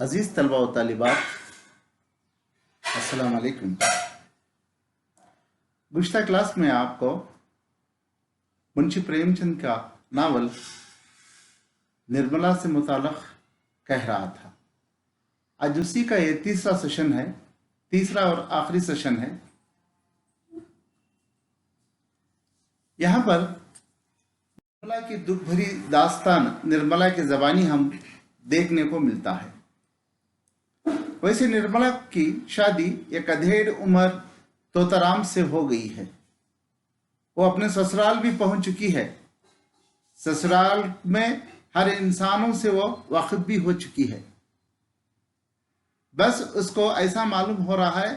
अजीज़ तलबा व तालिबात, अस्सलाम वालेकुम। गुज़िश्ता क्लास में आपको मुंशी प्रेमचंद का नावल निर्मला से मुताल्लिक़ कह रहा था। आज उसी का ये तीसरा सेशन है, तीसरा और आखिरी सेशन है। यहाँ पर निर्मला की दुख भरी दास्तान निर्मला की ज़बानी हम देखने को मिलता है। वैसे निर्मला की शादी एक अधेड़ उम्र तोताराम से हो गई है। वो अपने ससुराल भी पहुंच चुकी है। ससुराल में हर इंसानों से वो वाकिफ भी हो चुकी है। बस उसको ऐसा मालूम हो रहा है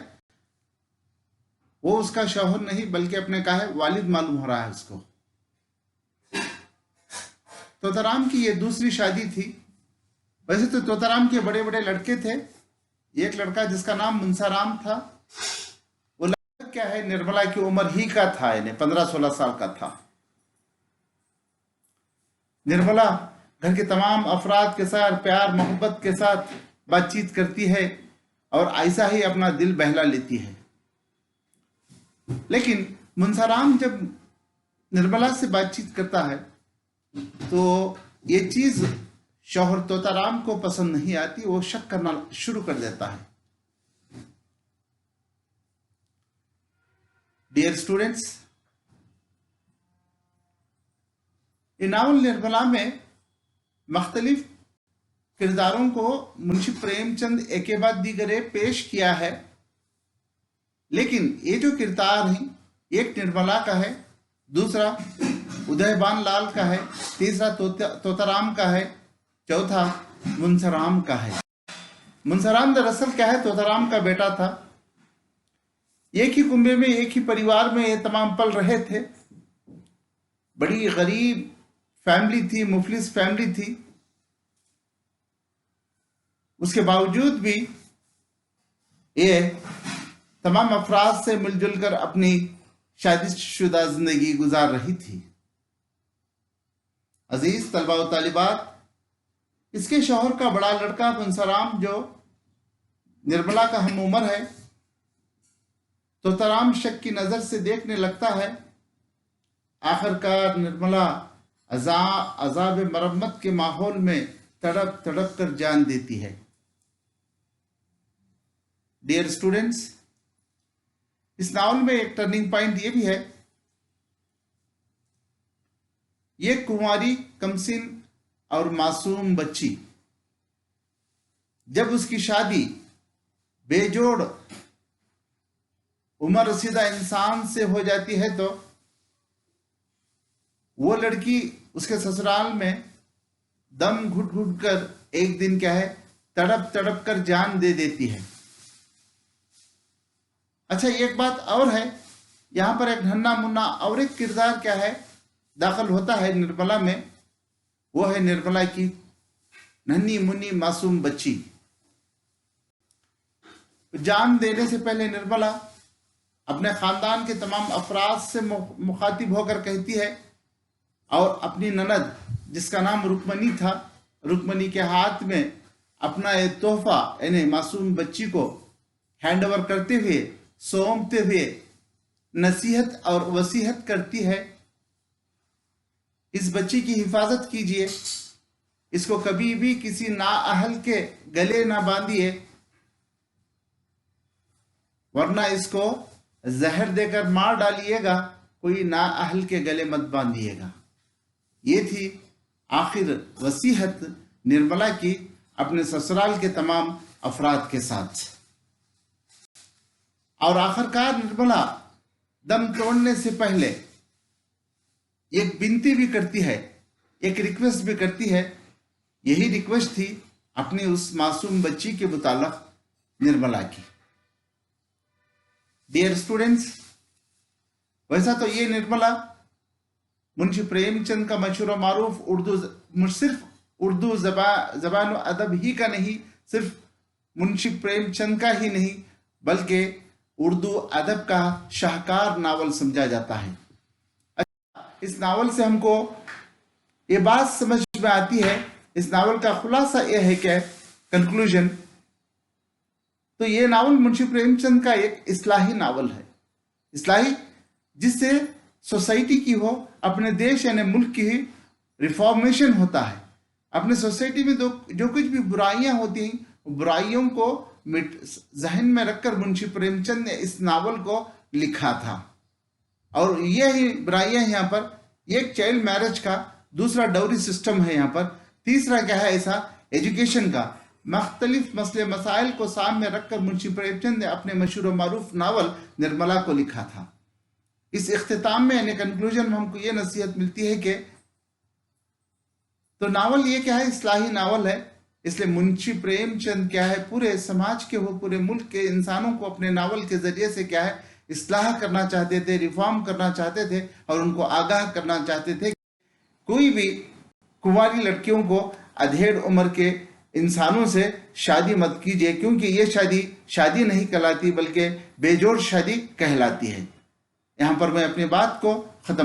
वो उसका शौहर नहीं बल्कि अपने का है वालिद मालूम हो रहा है उसको। तोताराम की ये दूसरी शादी थी। वैसे तो तोताराम के बड़े बड़े लड़के थे। एक लड़का जिसका नाम मुंसाराम था, वो लड़का क्या है निर्मला की उम्र ही का था, इन्हें 15-16 साल का था। निर्मला घर के तमाम अफराद के साथ प्यार मोहब्बत के साथ बातचीत करती है और ऐसा ही अपना दिल बहला लेती है। लेकिन मुंसाराम जब निर्मला से बातचीत करता है तो ये चीज शौहर तोताराम को पसंद नहीं आती। वो शक करना शुरू कर देता है। डियर स्टूडेंट्स, ये नावल निर्मला में मुख्तलिफ किरदारों को मुंशी प्रेमचंद एक के बाद दीगरे पेश किया है। लेकिन ये जो किरदार है, एक निर्मला का है, दूसरा उदयबान लाल का है, तीसरा तोताराम का है, चौथा मुंसाराम का है। मुंसाराम दरअसल क्या है, तोताराम का बेटा था। एक ही कुंबे में एक ही परिवार में ये तमाम पल रहे थे। बड़ी गरीब फैमिली थी, मुफलिस फैमिली थी। उसके बावजूद भी ये तमाम अफराद से मिलजुल कर अपनी शादीशुदा जिंदगी गुजार रही थी। अजीज तलबा व तालिबात, इसके शौहर का बड़ा लड़का मुंसाराम जो निर्मला का हम उम्र है, तोताराम शक की नजर से देखने लगता है। आखिरकार निर्मला अजाब मरम्मत के माहौल में तड़प तड़प कर जान देती है। डियर स्टूडेंट्स, इस नावल में एक टर्निंग पॉइंट ये भी है। ये कुंवारी कमसिन और मासूम बच्ची जब उसकी शादी बेजोड़ उम्र रसीदा इंसान से हो जाती है तो वो लड़की उसके ससुराल में दम घुट घुट कर एक दिन क्या है तड़प तड़प कर जान दे देती है। अच्छा, एक बात और है, यहां पर एक नन्हा मुन्ना और एक किरदार क्या है दाखिल होता है निर्मला में। वो है निर्मला की नन्ही मुन्नी मासूम बच्ची। जान देने से पहले निर्मला अपने खानदान के तमाम अफराद से मुखातिब होकर कहती है और अपनी ननद जिसका नाम रुक्मणी था, रुक्मणी के हाथ में अपना ये तोहफा यानी मासूम बच्ची को हैंड ओवर करते हुए सौंपते हुए नसीहत और वसीहत करती है, इस बच्ची की हिफाजत कीजिए, इसको कभी भी किसी नाअहल के गले ना बांधिए, वरना इसको जहर देकर मार डालिएगा, कोई नाअहल के गले मत बांधिएगा। ये थी आखिर वसीहत निर्मला की अपने ससुराल के तमाम अफराद के साथ। और आखिरकार निर्मला दम तोड़ने से पहले एक विनती भी करती है, एक रिक्वेस्ट भी करती है। यही रिक्वेस्ट थी अपनी उस मासूम बच्ची के मुताल्लिक निर्मला की। डियर स्टूडेंट्स, वैसा तो ये निर्मला मुंशी प्रेमचंद का मशहूर मारूफ सिर्फ उर्दू जबान व अदब ही का नहीं, सिर्फ मुंशी प्रेमचंद का ही नहीं बल्कि उर्दू अदब का शाहकार नावल समझा जाता है। इस नावल से हमको ये बात समझ में आती है, इस नावल का खुलासा यह है कि कंक्लूजन, तो ये नावल मुंशी प्रेमचंद का एक इस्लाही नावल है। इस्लाही जिससे सोसाइटी की हो, अपने देश यानी मुल्क की ही रिफॉर्मेशन होता है। अपने सोसाइटी में जो कुछ भी बुराइयां होती हैं, बुराइयों को जहन में रखकर मुंशी प्रेमचंद ने इस नावल को लिखा था। और ये ही बुराइयां यहाँ पर, एक चाइल्ड मैरिज का, दूसरा डाउरी सिस्टम है यहाँ पर, तीसरा क्या है ऐसा एजुकेशन का, मुख्तलिफ मसले मसाइल को सामने रखकर मुंशी प्रेमचंद ने अपने मशहूर मारूफ नावल निर्मला को लिखा था। इस इख्तिताम में यानी कंक्लूजन में हमको ये नसीहत मिलती है कि तो नावल ये क्या है, इस्लाही नावल है, इसलिए मुंशी प्रेमचंद क्या है, पूरे समाज के, वो पूरे मुल्क के इंसानों को अपने नावल के जरिए से क्या है, इस्लाह करना चाहते थे, रिफॉर्म करना चाहते थे और उनको आगाह करना चाहते थे। कोई भी कुंवारी लड़कियों को अधेड़ उम्र के इंसानों से शादी मत कीजिए, क्योंकि ये शादी नहीं कहलाती बल्कि बेजोड़ शादी कहलाती है। यहाँ पर मैं अपनी बात को खत्म